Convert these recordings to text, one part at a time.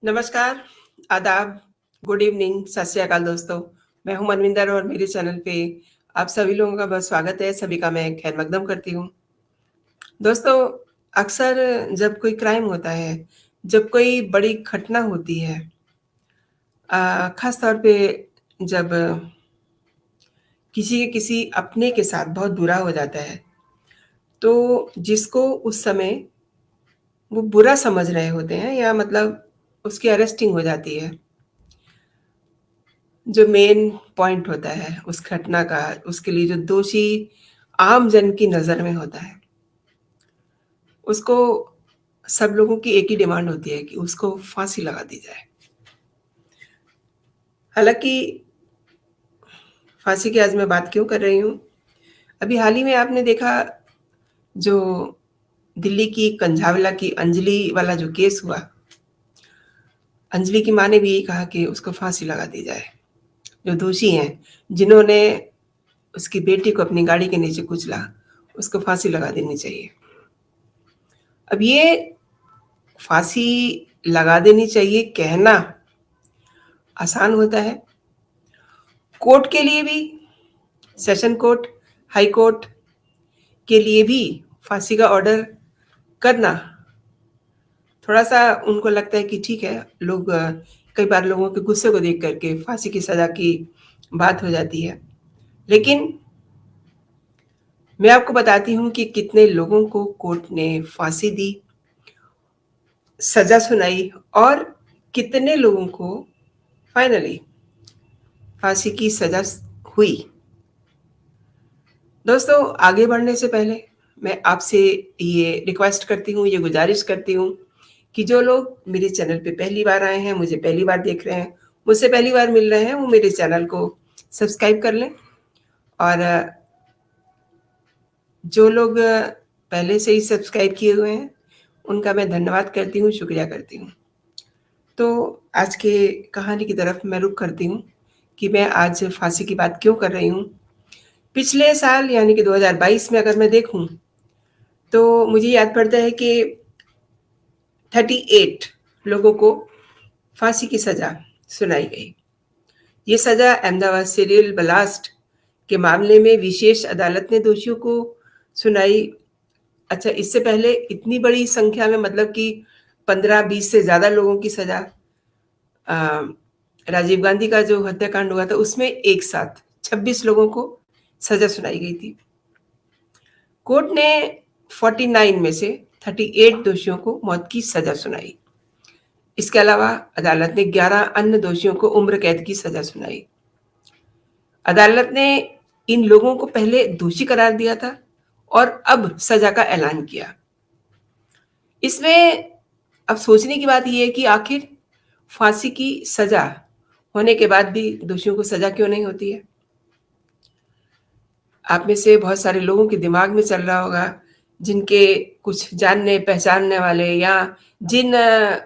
नमस्कार, आदाब, good evening, सत श्री अकाल दोस्तों। मैं हूँ मनविंदर और मेरे चैनल पे आप सभी लोगों का बहुत स्वागत है, सभी का मैं खैर मकदम करती हूँ। दोस्तों, अक्सर जब कोई क्राइम होता है, जब कोई बड़ी घटना होती है, ख़ास तौर पे जब किसी के किसी अपने के साथ बहुत बुरा हो जाता है, तो जिसको उस समय वो बुरा समझ रहे होते हैं या मतलब उसकी अरेस्टिंग हो जाती है। जो मेन पॉइंट होता है उस घटना का, उसके लिए जो दोषी आम जन की नज़र में होता है, उसको सब लोगों की एक ही डिमांड होती है कि उसको फांसी लगा दी जाए। हालाँकि फांसी की आज मैं बात क्यों कर रही हूँ? अभी हाल ही में आपने देखा जो दिल्ली की कंझावला की अंजलि वाला जो केस हुआ, अंजलि की माँ ने भी यही कहा कि उसको फांसी लगा दी जाए। जो दोषी हैं, जिन्होंने उसकी बेटी को अपनी गाड़ी के नीचे कुचला, उसको फांसी लगा देनी चाहिए। अब ये फांसी लगा देनी चाहिए कहना आसान होता है। कोर्ट के लिए भी, सेशन कोर्ट, हाई कोर्ट के लिए भी फांसी का ऑर्डर करना थोड़ा-सा उनको लगता है कि ठीक है, लोग कई बार लोगों के गुस्से को देख कर के फांसी की सज़ा की बात हो जाती है। लेकिन मैं आपको बताती हूँ कि कितने लोगों को कोर्ट ने फांसी दी, सज़ा सुनाई और कितने लोगों को फाइनली फांसी की सज़ा हुई। दोस्तों, आगे बढ़ने से पहले मैं आपसे ये रिक्वेस्ट करती हूँ, ये गुज़ारिश करती हूँ कि जो लोग मेरे चैनल पे पहली बार आए हैं, मुझे पहली बार देख रहे हैं, मुझसे पहली बार मिल रहे हैं, वो मेरे चैनल को सब्सक्राइब कर लें और जो लोग पहले से ही सब्सक्राइब किए हुए हैं, उनका मैं धन्यवाद करती हूँ, शुक्रिया करती हूँ। तो आज के कहानी की तरफ मैं रुख करती हूँ कि मैं आज फांसी की बात क्यों कर रही हूँ। पिछले साल यानी कि 2022 में अगर मैं देखूँ, तो मुझे याद पड़ता है कि 38 लोगों को फांसी की सज़ा सुनाई गई। ये सज़ा अहमदाबाद सीरियल ब्लास्ट के मामले में विशेष अदालत ने दोषियों को सुनाई। अच्छा, इससे पहले इतनी बड़ी संख्या में मतलब कि 15-20 से ज़्यादा लोगों की सज़ा राजीव गांधी का जो हत्याकांड हुआ था उसमें एक साथ 26 लोगों को सज़ा सुनाई गई थी। कोर्ट ने 49 में से 38 दोषियों को मौत की सज़ा सुनाई। इसके अलावा अदालत ने 11 अन्य दोषियों को उम्र कैद की सज़ा सुनाई। अदालत ने इन लोगों को पहले दोषी करार दिया था और अब सज़ा का ऐलान किया। इसमें अब सोचने की बात ये है कि आखिर फांसी की सज़ा होने के बाद भी दोषियों को सज़ा क्यों नहीं होती है? आप में से बहुत सारे लोगों के दिमाग में चल रहा होगा, जिनके कुछ जानने-पहचानने वाले या जिन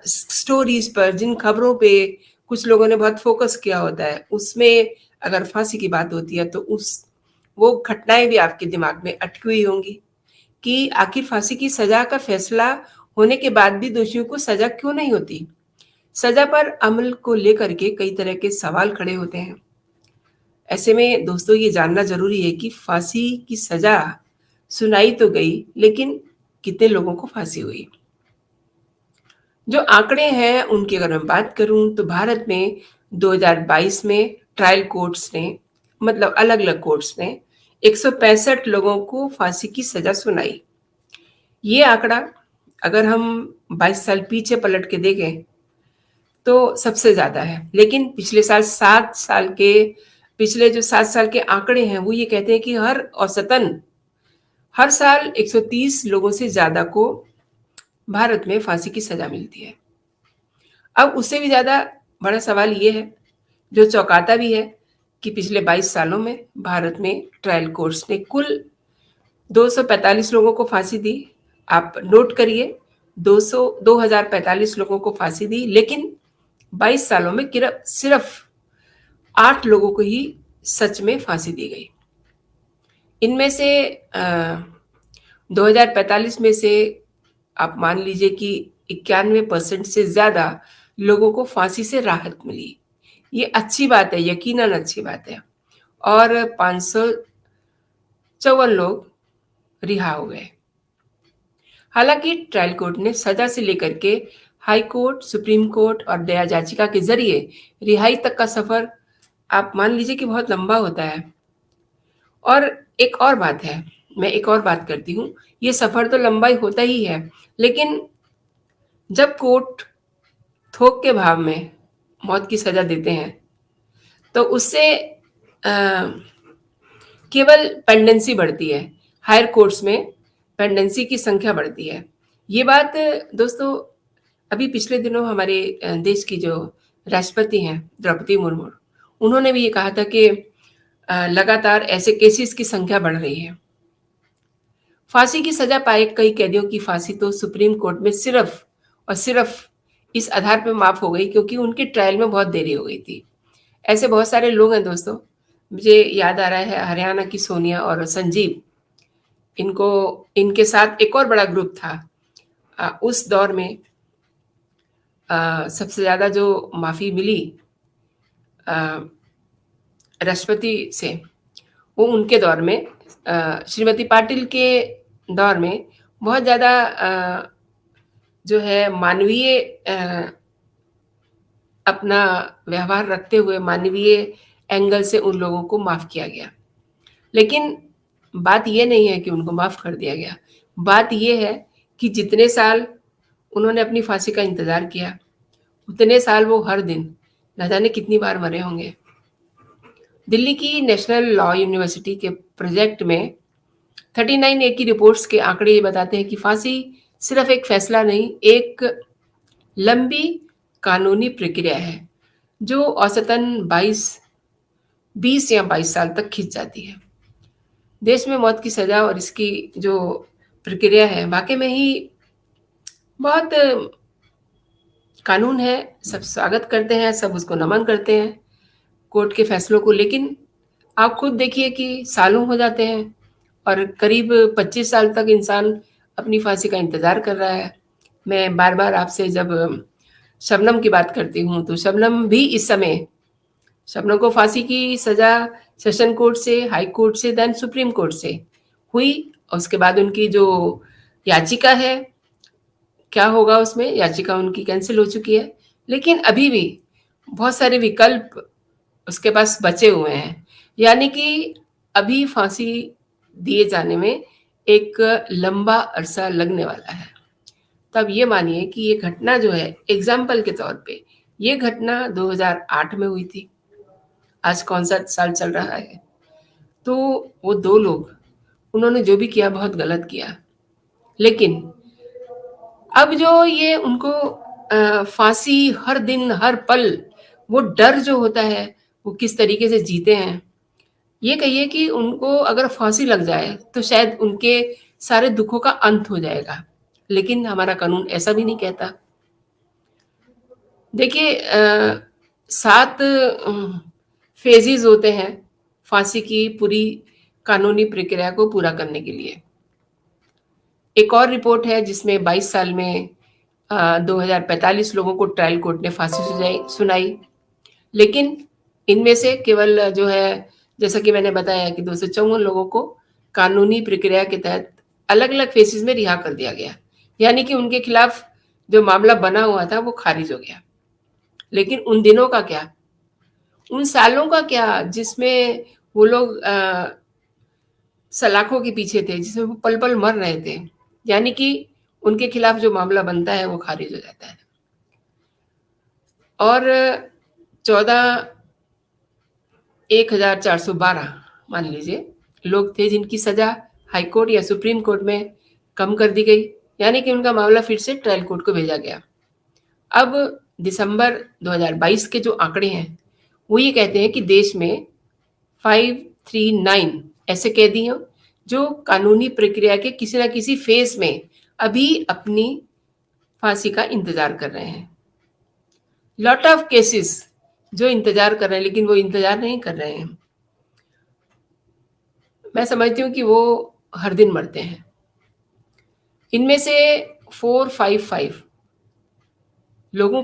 स्टोरीज़ पर, जिन खबरों पे कुछ लोगों ने बहुत फ़ोकस किया होता है, उसमें अगर फांसी की बात होती है तो वो घटनाएँ भी आपके दिमाग में अटकी हुई होंगी कि आखिर फांसी की सज़ा का फैसला होने के बाद भी दोषियों को सज़ा क्यों नहीं होती? सज़ा पर अमल को लेकर के कई तरह के सवाल खड़े होते हैं। ऐसे में दोस्तों, ये जानना ज़रूरी है कि फांसी की सज़ा सुनाई तो गई, लेकिन कितने लोगों को फांसी हुई? जो आंकड़े हैं उनकी अगर मैं बात करूँ तो भारत में 2022 में ट्रायल कोर्ट्स ने, मतलब अलग-अलग कोर्ट्स ने 165 लोगों को फांसी की सज़ा सुनाई। ये आंकड़ा अगर हम 22 साल पीछे पलट के देखें तो सबसे ज़्यादा है। लेकिन पिछले जो 7 साल के आंकड़े हैं वो ये कहते हैं कि औसतन हर साल 130 लोगों से ज़्यादा को भारत में फांसी की सज़ा मिलती है। अब उससे भी ज़्यादा बड़ा सवाल ये है, जो चौंकाता भी है, कि पिछले 22 सालों में भारत में ट्रायल कोर्ट्स ने कुल 245 लोगों को फांसी दी। आप नोट करिए, 2045 लोगों को फांसी दी, लेकिन 22 सालों में सिर्फ 8 लोगों को ही सच में फांसी दी गई। इनमें से 2045 में से आप मान लीजिए कि 91% से ज़्यादा लोगों को फांसी से राहत मिली। ये अच्छी बात है, यकीनन अच्छी बात है। और 554 लोग रिहा हो गए। हालांकि ट्रायल कोर्ट ने सजा से लेकर के हाई कोर्ट, सुप्रीम कोर्ट और दया याचिका के जरिए रिहाई तक का सफर आप मान लीजिए कि बहुत लंबा होता है। और एक और बात है, मैं एक और बात करती हूँ, ये सफर तो लंबा ही होता ही है, लेकिन जब कोर्ट थोक के भाव में मौत की सजा देते हैं तो उससे केवल पेंडेंसी बढ़ती है, हायर कोर्ट्स में पेंडेंसी की संख्या बढ़ती है। ये बात दोस्तों अभी पिछले दिनों हमारे देश की जो राष्ट्रपति हैं द्रौपदी मुर्मू, उन्होंने भी ये कहा था कि लगातार ऐसे केसेस की संख्या बढ़ रही है। फांसी की सजा पाए कई कैदियों की फांसी तो सुप्रीम कोर्ट में सिर्फ और सिर्फ इस आधार पर माफ हो गई क्योंकि उनके ट्रायल में बहुत देरी हो गई थी। ऐसे बहुत सारे लोग हैं दोस्तों। मुझे याद आ रहा है हरियाणा की सोनिया और संजीव, इनको इनके साथ एक और बड़ा ग्रुप था। उस दौर में सबसे ज़्यादा जो माफ़ी मिली राष्ट्रपति से, वो उनके दौर में श्रीमती पाटिल के दौर में बहुत ज़्यादा जो है मानवीय अपना व्यवहार रखते हुए मानवीय एंगल से उन लोगों को माफ़ किया गया। लेकिन बात ये नहीं है कि उनको माफ़ कर दिया गया, बात ये है कि जितने साल उन्होंने अपनी फांसी का इंतज़ार किया, उतने साल वो हर दिन न जाने कितनी बार मरे होंगे। दिल्ली की नेशनल लॉ यूनिवर्सिटी के प्रोजेक्ट में 39A की रिपोर्ट्स के आंकड़े ये बताते हैं कि फांसी सिर्फ एक फैसला नहीं, एक लंबी कानूनी प्रक्रिया है जो औसतन 20 या 22 साल तक खिंच जाती है। देश में मौत की सजा और इसकी जो प्रक्रिया है वाकई में ही बहुत कानून है, सब स्वागत करते हैं, सब उसको नमन करते हैं कोर्ट के फैसलों को। लेकिन आप खुद देखिए कि सालों हो जाते हैं और करीब 25 साल तक इंसान अपनी फांसी का इंतज़ार कर रहा है। मैं बार बार आपसे जब शबनम की बात करती हूँ तो शबनम भी इस समय, शबनम को फांसी की सज़ा सेशन कोर्ट से, हाई कोर्ट से, देन सुप्रीम कोर्ट से हुई। और उसके बाद उनकी जो याचिका है, क्या होगा उसमें, याचिका उनकी कैंसिल हो चुकी है, लेकिन अभी भी बहुत सारे विकल्प उसके पास बचे हुए हैं। यानी कि अभी फांसी दिए जाने में एक लंबा अरसा लगने वाला है। तब ये मानिए कि ये घटना जो है, एग्जाम्पल के तौर पे, ये घटना 2008 में हुई थी। आज कौन सा साल चल रहा है? तो वो दो लोग, उन्होंने जो भी किया बहुत गलत किया, लेकिन अब जो ये उनको फांसी हर दिन हर पल, वो डर जो होता है वो किस तरीके से जीते हैं। ये कहिए कि उनको अगर फांसी लग जाए तो शायद उनके सारे दुखों का अंत हो जाएगा, लेकिन हमारा कानून ऐसा भी नहीं कहता। देखिए 7 फेजेस होते हैं फांसी की पूरी कानूनी प्रक्रिया को पूरा करने के लिए। एक और रिपोर्ट है जिसमें 22 साल में 2045 लोगों को ट्रायल कोर्ट ने फांसी सुनाई, लेकिन इनमें से केवल जो है, जैसा कि मैंने बताया कि 254 लोगों को कानूनी प्रक्रिया के तहत अलग अलग फेसेस में रिहा कर दिया गया, यानी कि उनके खिलाफ जो मामला बना हुआ था वो खारिज हो गया। लेकिन उन दिनों का क्या, उन सालों का क्या जिसमें वो लोग सलाखों के पीछे थे, जिसमें वो पल पल मर रहे थे, यानी कि उनके खिलाफ जो मामला बनता है वो खारिज हो जाता है। और 14,412 मान लीजिए लोग थे जिनकी सजा हाई कोर्ट या सुप्रीम कोर्ट में कम कर दी गई, यानी कि उनका मामला फिर से ट्रायल कोर्ट को भेजा गया। अब दिसंबर 2022 के जो आंकड़े हैं वो ये कहते हैं कि देश में 539 ऐसे कैदी हैं जो कानूनी प्रक्रिया के किसी ना किसी फेज में अभी अपनी फांसी का इंतजार कर रहे हैं। लॉट ऑफ केसेस जो इंतजार कर रहे हैं, लेकिन वो इंतजार नहीं कर रहे हैं। मैं समझती हूँ कि वो हर दिन मरते हैं। इनमें से 455 लोगों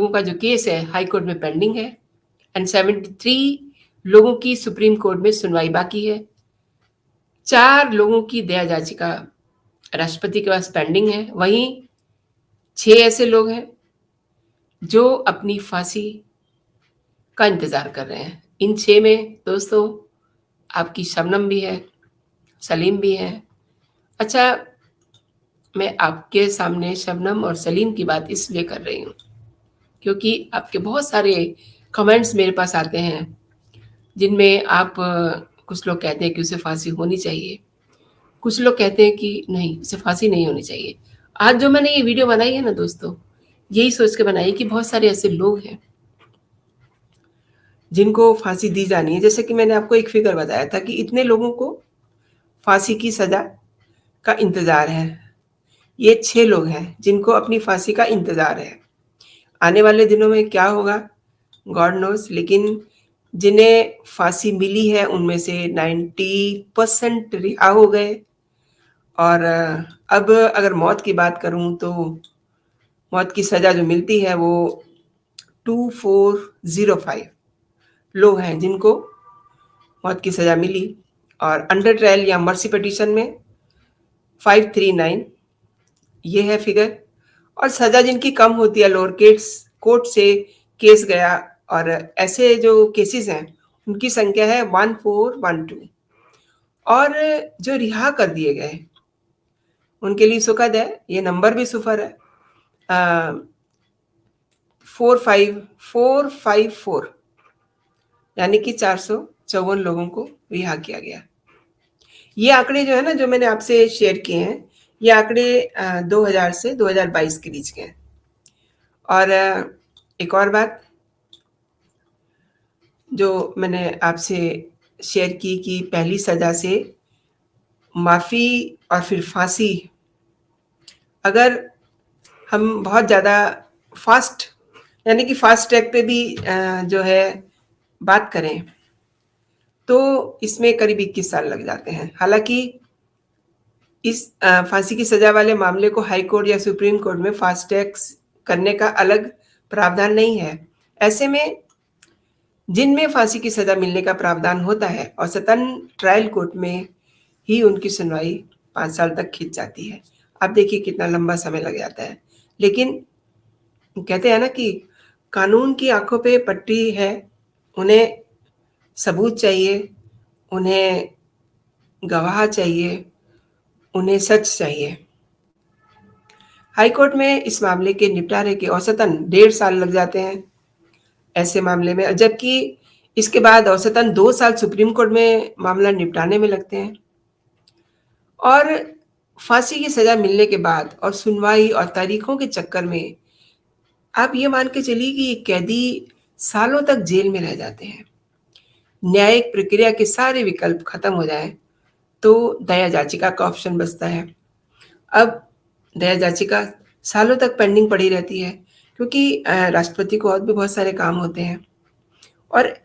का जो केस है हाई कोर्ट में पेंडिंग है एंड 73 लोगों की सुप्रीम कोर्ट में सुनवाई बाकी है। 4 लोगों की दया याचिका राष्ट्रपति के पास पेंडिंग है। वहीं 6 ऐसे लोग हैं जो अपनी फांसी का इंतजार कर रहे हैं। इन 6 में दोस्तों आपकी शबनम भी है, सलीम भी है। अच्छा, मैं आपके सामने शबनम और सलीम की बात इसलिए कर रही हूँ क्योंकि आपके बहुत सारे कमेंट्स मेरे पास आते हैं जिनमें कुछ लोग कहते हैं कि उसे फांसी होनी चाहिए, कुछ लोग कहते हैं कि नहीं, उसे फांसी नहीं होनी चाहिए। आज जो मैंने ये वीडियो बनाई है ना दोस्तों, यही सोच के बनाई कि बहुत सारे ऐसे लोग हैं जिनको फांसी दी जानी है। जैसे कि मैंने आपको एक फिगर बताया था कि इतने लोगों को फांसी की सजा का इंतजार है। ये 6 लोग हैं जिनको अपनी फांसी का इंतजार है। आने वाले दिनों में क्या होगा गॉड नोस, लेकिन जिन्हें फांसी मिली है उनमें से 90% रिहा हो गए। और अब अगर मौत की बात करूं तो मौत की सजा जो मिलती है वो 2405 लोग हैं जिनको मौत की सजा मिली, और अंडर ट्रायल या मर्सी पिटीशन में 539 ये है फिगर। और सजा जिनकी कम होती है लोअर कोर्ट से केस गया, और ऐसे जो केसेस हैं उनकी संख्या है 1412। और जो रिहा कर दिए गए उनके लिए सुखद है, ये नंबर भी सुफर है, 45454, यानी कि 454 लोगों को रिहा किया गया। ये आंकड़े जो है ना, जो मैंने आपसे शेयर किए हैं, ये आंकड़े 2000 से 2022 के बीच के हैं। और एक और बात जो मैंने आपसे शेयर की कि पहली सजा से माफ़ी और फिर फांसी, अगर हम बहुत ज़्यादा फास्ट यानी कि फास्ट ट्रैक पे भी जो है बात करें तो इसमें करीब 21 साल लग जाते हैं। हालांकि इस फांसी की सजा वाले मामले को हाई कोर्ट या सुप्रीम कोर्ट में फास्ट ट्रैक करने का अलग प्रावधान नहीं है। ऐसे में जिनमें फांसी की सजा मिलने का प्रावधान होता है औसतन ट्रायल कोर्ट में ही उनकी सुनवाई 5 साल तक खिंच जाती है। आप देखिए कितना लंबा समय लग जाता है। लेकिन कहते हैं ना कि कानून की आंखों पे पट्टी है, उन्हें सबूत चाहिए, उन्हें गवाह चाहिए, उन्हें सच चाहिए। हाई कोर्ट में इस मामले के निपटारे के औसतन 1.5 साल लग जाते हैं ऐसे मामले में, जबकि इसके बाद औसतन 2 साल सुप्रीम कोर्ट में मामला निपटाने में लगते हैं। और फांसी की सजा मिलने के बाद और सुनवाई और तारीखों के चक्कर में आप ये मान के चलिए कि ये कैदी सालों तक जेल में रह जाते हैं। न्यायिक प्रक्रिया के सारे विकल्प खत्म हो जाएं तो दया याचिका का ऑप्शन बचता है। अब दया याचिका सालों तक पेंडिंग पड़ी रहती है क्योंकि राष्ट्रपति को और भी बहुत सारे काम होते हैं। और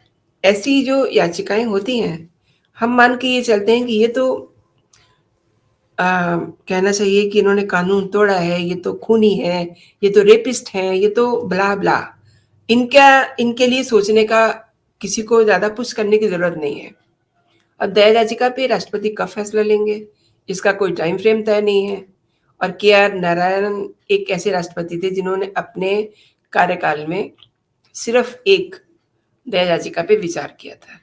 ऐसी जो याचिकाएं होती हैं, हम मान के ये चलते हैं कि ये तो कहना चाहिए कि इन्होंने कानून तोड़ा है, ये तो खूनी है, ये तो रेपिस्ट हैं, ये तो ब्ला ब्ला। इनके लिए सोचने का किसी को ज़्यादा पुश करने की ज़रूरत नहीं है। अब दया याचिका पे राष्ट्रपति कब फैसला लेंगे इसका कोई टाइम फ्रेम तय नहीं है। और के आर नारायण एक ऐसे राष्ट्रपति थे जिन्होंने अपने कार्यकाल में सिर्फ एक दया याचिका पे विचार किया था।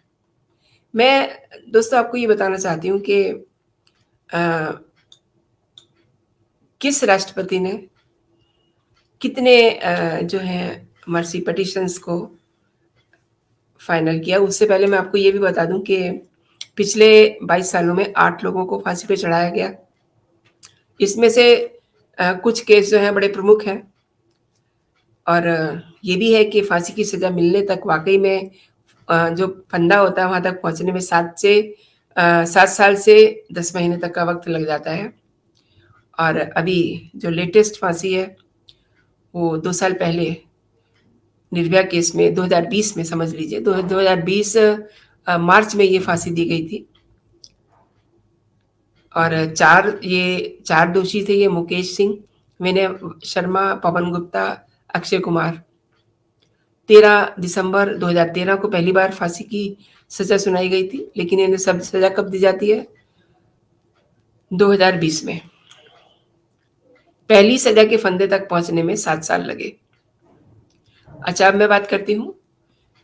मैं दोस्तों आपको ये बताना चाहती हूँ कि किस राष्ट्रपति ने कितने जो है मर्सी पिटीशंस को फाइनल किया। उससे पहले मैं आपको ये भी बता दूं कि पिछले 22 सालों में 8 लोगों को फांसी पे चढ़ाया गया। इसमें से कुछ केस जो हैं बड़े प्रमुख हैं, और ये भी है कि फांसी की सज़ा मिलने तक वाकई में जो फंदा होता है वहाँ तक पहुँचने में 7 साल से 10 महीने तक का वक्त लग जाता है। और अभी जो लेटेस्ट फांसी है वो 2 साल पहले निर्भया केस में 2020 में समझ लीजिए 2020 मार्च में ये फांसी दी गई थी। और 4 दोषी थे, ये मुकेश सिंह, विनय शर्मा, पवन गुप्ता, अक्षय कुमार। 13 दिसंबर 2013 को पहली बार फांसी की सजा सुनाई गई थी, लेकिन इन्हें सब सजा कब दी जाती है? 2020 में। पहली सजा के फंदे तक पहुंचने में 7 साल लगे। अच्छा, अब मैं बात करती हूँ,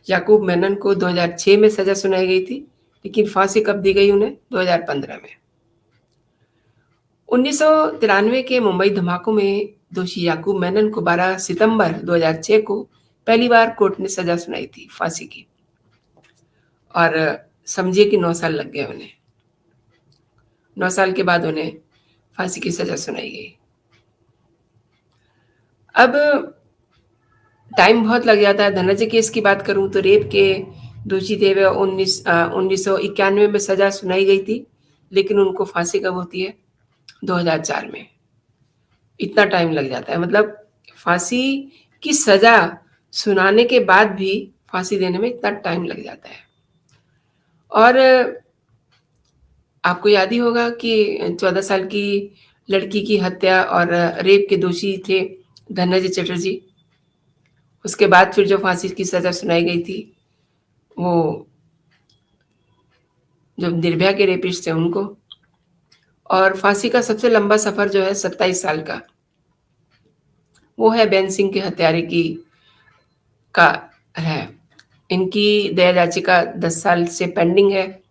याकूब मेनन को 2006 में सजा सुनाई गई थी, लेकिन फांसी कब दी गई उन्हें? 2015 में। 1993 के मुंबई धमाकों में दोषी याकूब मेनन को 12 सितंबर 2006 को पहली बार कोर्ट ने सजा सुनाई थी फांसी की, और समझिए कि 9 साल लग गए उन्हें। 9 साल के बाद उन्हें फांसी की सजा सुनाई गई। अब टाइम बहुत लग जाता है। धनंजय केस की बात करूं तो रेप के दोषी थे वे 1991 में सजा सुनाई गई थी, लेकिन उनको फांसी कब होती है? 2004 में। इतना टाइम लग जाता है, मतलब फांसी की सजा सुनाने के बाद भी फांसी देने में इतना टाइम लग जाता है। और आपको याद ही होगा कि 14 साल की लड़की की हत्या और रेप के दोषी थे धनंजय चटर्जी। उसके बाद फिर जो फांसी की सजा सुनाई गई थी, वो जो निर्भया के रेपिस्ट थे उनको। और फांसी का सबसे लंबा सफर जो है 27 साल का, वो है बेन सिंह के हत्यारे का है। इनकी दया याचिका 10 साल से पेंडिंग है,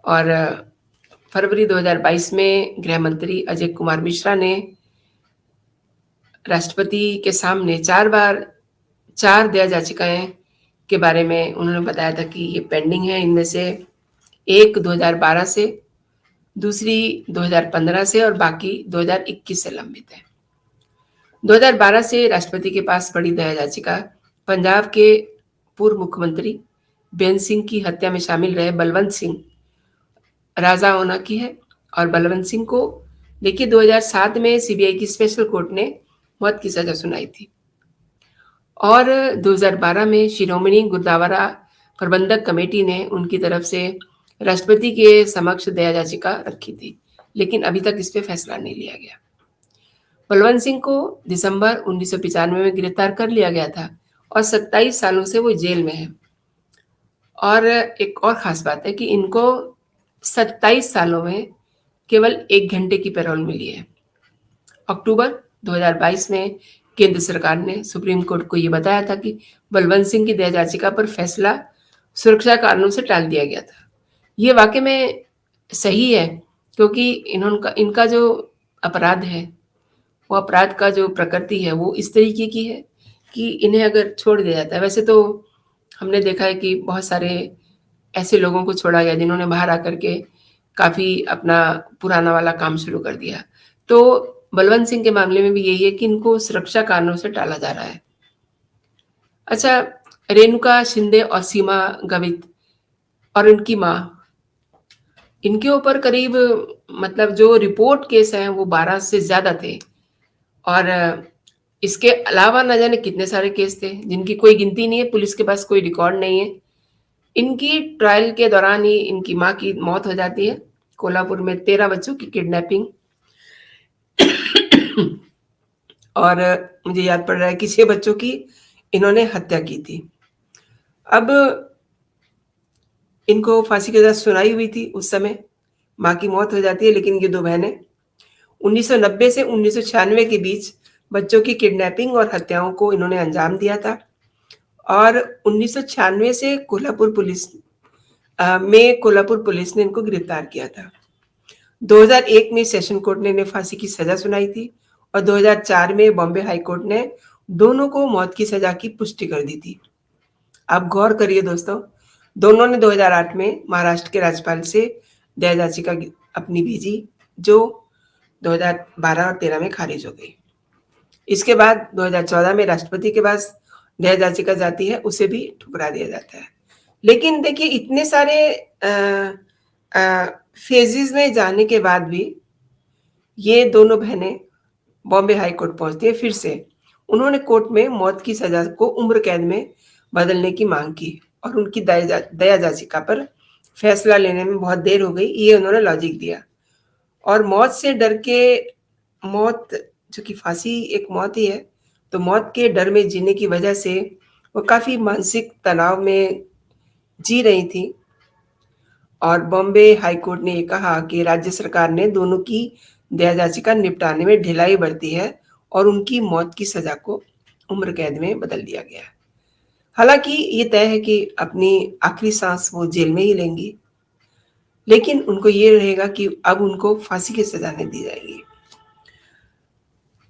और फरवरी 2022 में गृह मंत्री अजय कुमार मिश्रा ने राष्ट्रपति के सामने 4 दया याचिकाएं के बारे में उन्होंने बताया था कि ये पेंडिंग है। इनमें से एक 2012 से, दूसरी 2015 से, और बाकी 2021 से लंबित है। 2012 से राष्ट्रपति के पास पड़ी दया याचिका पंजाब के पूर्व मुख्यमंत्री बेन सिंह की हत्या में शामिल रहे बलवंत सिंह राजाओना की है, और बलवंत सिंह को देखिए 2007 में सीबीआई की स्पेशल कोर्ट ने मौत की सजा सुनाई थी, और 2012 में शिरोमणि गुरुद्वारा प्रबंधक कमेटी ने उनकी तरफ से राष्ट्रपति के समक्ष दया याचिका रखी थी, लेकिन अभी तक इस पे फैसला नहीं लिया गया। बलवंत सिंह को दिसंबर 1995 में गिरफ्तार कर लिया गया था, और 27 सालों से वो जेल में है। और एक और खास बात है कि इनको 27 सालों में केवल 1 घंटे की पैरोल मिली है। अक्टूबर 2022 में केंद्र सरकार ने सुप्रीम कोर्ट को ये बताया था कि बलवंत सिंह की दया याचिका पर फैसला सुरक्षा कारणों से टाल दिया गया था। ये वाकई में सही है, क्योंकि इनका जो अपराध है, वो अपराध का जो प्रकृति है वो इस तरीके की है कि इन्हें अगर छोड़ दिया जाता है, वैसे तो हमने देखा है कि बहुत सारे ऐसे लोगों को छोड़ा गया जिन्होंने बाहर आकर के काफ़ी अपना पुराना वाला काम शुरू कर दिया। तो बलवंत सिंह के मामले में भी यही है कि इनको सुरक्षा कारणों से टाला जा रहा है। अच्छा, रेणुका शिंदे और सीमा गावित और इनकी माँ, इनके ऊपर करीब, मतलब जो रिपोर्ट केस हैं वो 12 से ज़्यादा थे, और इसके अलावा न जाने कितने सारे केस थे जिनकी कोई गिनती नहीं है, पुलिस के पास कोई रिकॉर्ड नहीं है। इनकी ट्रायल के दौरान ही इनकी माँ की मौत हो जाती है। कोल्हापुर में 13 बच्चों की किडनैपिंग और मुझे याद पड़ रहा है कि 6 बच्चों की इन्होंने हत्या की थी। अब इनको फांसी की सजा सुनाई हुई थी उस समय, माँ की मौत हो जाती है, लेकिन ये 2 बहनें 1990 से 1996 के बीच बच्चों की किडनैपिंग और हत्याओं को इन्होंने अंजाम दिया था, और 1996 से कोल्हापुर पुलिस ने इनको गिरफ्तार किया था। 2001 में सेशन कोर्ट ने इन्हें फांसी की सजा सुनाई थी, और 2004 में बॉम्बे हाई कोर्ट ने दोनों को मौत की सजा की पुष्टि कर दी थी। आप गौर करिए दोस्तों, दोनों ने 2008 में महाराष्ट्र के राज्यपाल से दया याचिका अपनी भेजी, जो 2012 और 13 में खारिज हो गई। इसके बाद 2014 में राष्ट्रपति के पास दया याचिका जाती है, उसे भी ठुकरा दिया जाता है। लेकिन देखिए, इतने सारे फेजेस में जाने के बाद भी ये दोनों बहनें बॉम्बे हाई कोर्ट पहुंचती है। फिर से उन्होंने कोर्ट में मौत की सजा को उम्र कैद में बदलने की मांग की, और उनकी दया याचिका पर फैसला लेने में बहुत देर हो गई, ये उन्होंने लॉजिक दिया। और मौत से डर के मौत, जो कि फांसी एक मौत ही है, तो मौत के डर में जीने की वजह से वो काफ़ी मानसिक तनाव में जी रही थीं और बॉम्बे हाई कोर्ट ने ये कहा कि राज्य सरकार ने दोनों की दया याचिका निपटाने में ढिलाई बरती है और उनकी मौत की सज़ा को उम्र कैद में बदल दिया गया है। हालाँकि ये तय है कि अपनी आखिरी साँस वो जेल में ही लेंगी, लेकिन उनको ये रहेगा कि अब उनको फांसी की सज़ा नहीं दी जाएगी।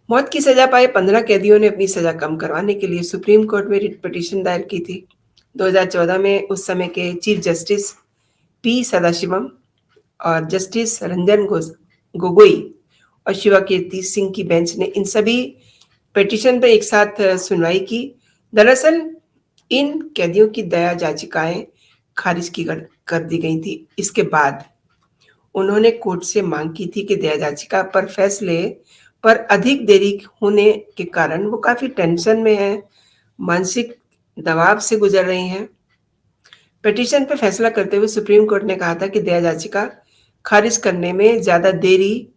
मौत की सज़ा पाए 15 कैदियों ने अपनी सज़ा कम करवाने के लिए सुप्रीम कोर्ट में रिट पिटीशन दायर की थी। 2014 में उस समय के चीफ जस्टिस पी. सदाशिवम और जस्टिस रंजन गोगोई और शिवा कीर्ति सिंह की बेंच ने इन सभी पिटीशन पर एक साथ सुनवाई की। दरअसल इन कैदियों की दया याचिकाएं खारिज कर दी गई थी। इसके बाद उन्होंने कोर्ट से मांग की थी कि दया याचिका पर फैसले पर अधिक देरी होने के कारण वो काफ़ी टेंशन में हैं, मानसिक दबाव से गुजर रही हैं। पिटीशन पे फैसला करते हुए सुप्रीम कोर्ट ने कहा था कि दया याचिका खारिज करने में ज़्यादा देरी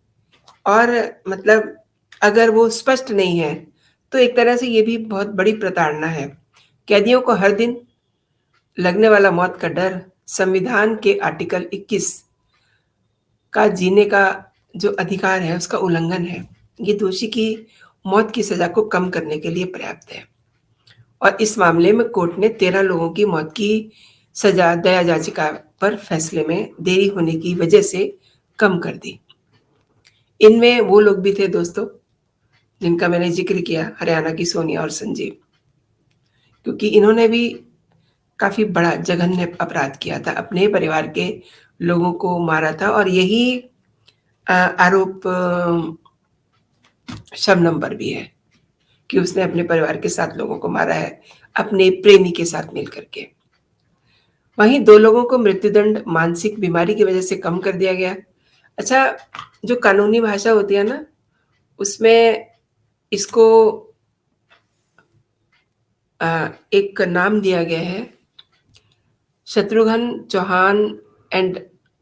और मतलब अगर वो स्पष्ट नहीं है, तो एक तरह से ये भी बहुत बड़ी प्रताड़ना है। कैदियों को हर दिन लगने वाला मौत का डर संविधान के आर्टिकल 21 का जीने का जो अधिकार है, उसका उल्लंघन है। ये दोषी की मौत की सज़ा को कम करने के लिए पर्याप्त है और इस मामले में कोर्ट ने 13 लोगों की मौत की सज़ा दया याचिका पर फैसले में देरी होने की वजह से कम कर दी। इनमें वो लोग भी थे दोस्तों, जिनका मैंने ज़िक्र किया, हरियाणा की सोनिया और संजीव, क्योंकि इन्होंने भी काफ़ी बड़ा जघन्य अपराध किया था, अपने परिवार के लोगों को मारा था और यही आरोप शबनम पर भी है कि उसने अपने परिवार के 7 लोगों को मारा है, अपने प्रेमी के साथ मिल कर के। वहीं 2 लोगों को मृत्युदंड मानसिक बीमारी की वजह से कम कर दिया गया। अच्छा, जो कानूनी भाषा होती है ना, उसमें इसको एक नाम दिया गया है, Shatrughan Chauhan and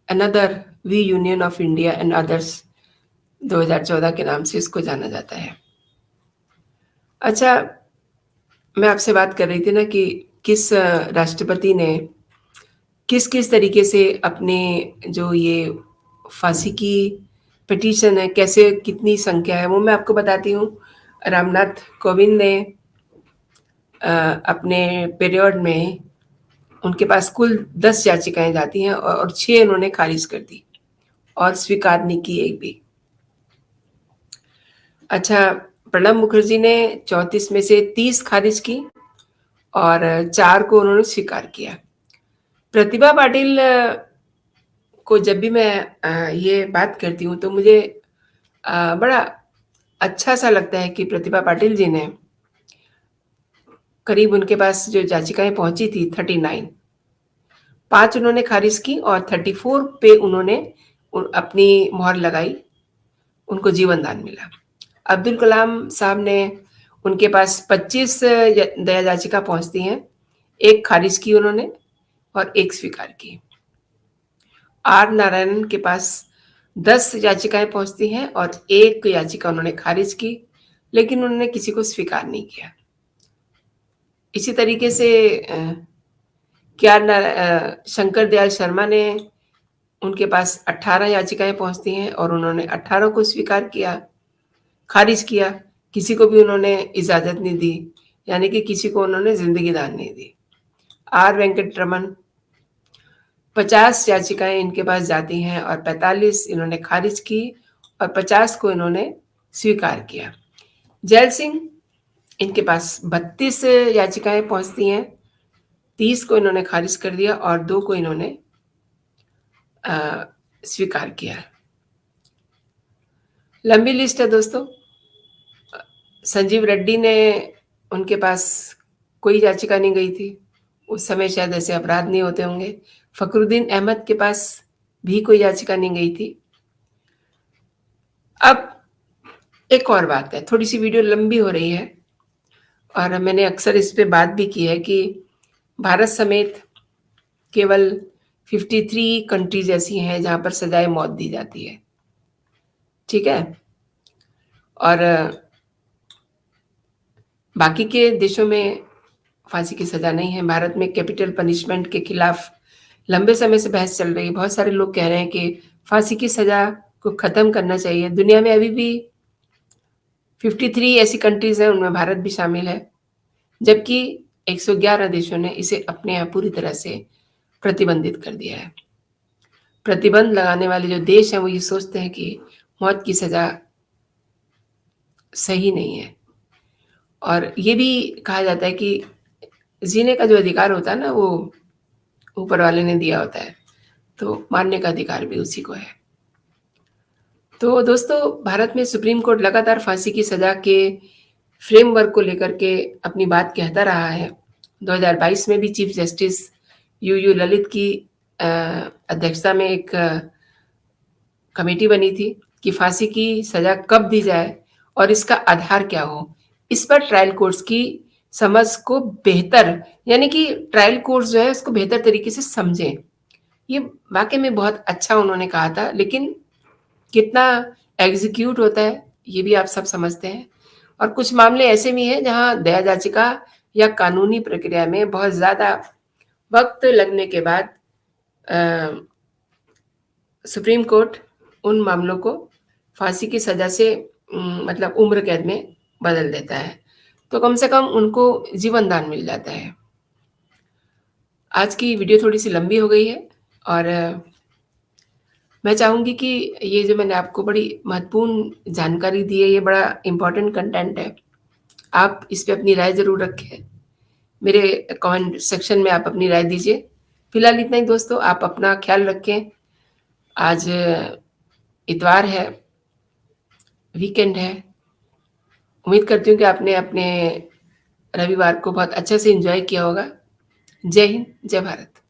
another v Union of India and others 2014 के नाम से इसको जाना जाता है। अच्छा, मैं आपसे बात कर रही थी ना कि किस राष्ट्रपति ने किस-किस तरीके से अपने जो ये फांसी की पिटीशन है, कैसे कितनी संख्या है, वो मैं आपको बताती हूँ। रामनाथ कोविंद ने अपने पीरियड में उनके पास कुल 10 याचिकाएँ जाती हैं और 6 इन्होंने खारिज कर दी और स्वीकार नहीं की एक भी। अच्छा, प्रणब मुखर्जी ने 34 में से 30 खारिज की और 4 को उन्होंने स्वीकार किया। प्रतिभा पाटिल को जब भी मैं ये बात करती हूँ तो मुझे बड़ा अच्छा-सा लगता है कि प्रतिभा पाटिल जी ने करीब उनके पास जो याचिकाएँ पहुँची थी 39, 5 उन्होंने खारिज की और 34 पे उन्होंने अपनी मोहर लगाई, उनको जीवन दान मिला। अब्दुल कलाम साहब ने उनके पास 25 दया याचिका पहुँचती हैं, 1 खारिज की उन्होंने और 1 स्वीकार की। आर नारायणन के पास 10 याचिकाएँ पहुँचती हैं और 1 याचिका उन्होंने खारिज की, लेकिन उन्होंने किसी को स्वीकार नहीं किया। इसी तरीके से शंकर दयाल शर्मा ने उनके पास 18 याचिकाएँ पहुँचती हैं और उन्होंने 18 को स्वीकार किया, खारिज किया, किसी को भी उन्होंने इजाज़त नहीं दी, यानी कि किसी को उन्होंने ज़िंदगी दान नहीं दी। आर वेंकटरमन 50 याचिकाएँ इनके पास जाती हैं और 45 इन्होंने खारिज की और 50 को इन्होंने स्वीकार किया। जैल सिंह, इनके पास 32 याचिकाएँ पहुँचती हैं, 30 को इन्होंने खारिज कर दिया और 2 को इन्होंने स्वीकार किया। लंबी लिस्ट है दोस्तों। संजीव रेड्डी ने, उनके पास कोई याचिका नहीं गई थी, उस समय शायद ऐसे अपराध नहीं होते होंगे। फखरुद्दीन अहमद के पास भी कोई याचिका नहीं गई थी। अब एक और बात है, थोड़ी सी वीडियो लंबी हो रही है और मैंने अक्सर इस पे बात भी की है कि भारत समेत केवल 53 कंट्रीज ऐसी हैं जहाँ पर सजाए मौत दी जाती है, ठीक है? और बाकी के देशों में फांसी की सज़ा नहीं है। भारत में कैपिटल पनिशमेंट के खिलाफ लंबे समय से बहस चल रही है। बहुत सारे लोग कह रहे हैं कि फांसी की सज़ा को ख़त्म करना चाहिए। दुनिया में अभी भी 53 ऐसी कंट्रीज़ हैं, उनमें भारत भी शामिल है, जबकि 111 देशों ने इसे अपने यहाँ पूरी तरह से प्रतिबंधित कर दिया है। प्रतिबंध लगाने वाले जो देश हैं, वो ये सोचते हैं कि मौत की सज़ा सही नहीं है, और ये भी कहा जाता है कि जीने का जो अधिकार होता है ना, वो ऊपर वाले ने दिया होता है, तो मारने का अधिकार भी उसी को है। तो दोस्तों, भारत में सुप्रीम कोर्ट लगातार फांसी की सज़ा के फ्रेमवर्क को लेकर के अपनी बात कहता रहा है। 2022 में भी चीफ जस्टिस यू ललित की अध्यक्षता में एक कमेटी बनी थी कि फांसी की सज़ा कब दी जाए और इसका आधार क्या हो। इस पर ट्रायल कोर्ट्स की समझ को बेहतर, यानी कि ट्रायल कोर्ट्स जो है उसको बेहतर तरीके से समझें। ये वाक़ई में बहुत अच्छा उन्होंने कहा था, लेकिन कितना एग्ज़ीक्यूट होता है, ये भी आप सब समझते हैं। और कुछ मामले ऐसे भी हैं जहाँ दया याचिका या कानूनी प्रक्रिया में बहुत ज़्यादा वक़्त लगने के बाद सुप्रीम कोर्ट उन मामलों को फांसी की सज़ा से मतलब उम्र कैद में बदल देता है, तो कम से कम उनको जीवन दान मिल जाता है। आज की वीडियो थोड़ी-सी लंबी हो गई है, और मैं चाहूँगी कि ये जो मैंने आपको बड़ी महत्वपूर्ण जानकारी दी है, ये बड़ा इम्पोर्टेंट कंटेंट है। आप इस पे अपनी राय ज़रूर रखें। मेरे कमेंट सेक्शन में आप अपनी राय दीजिए। फिलहाल इतना ही दोस्तों, आप अपना ख़्याल रखें। आज इतवार है, वीकेंड है। उम्मीद करती हूँ कि आपने अपने रविवार को बहुत अच्छे से एन्जॉय किया होगा। जय हिंद, जय भारत।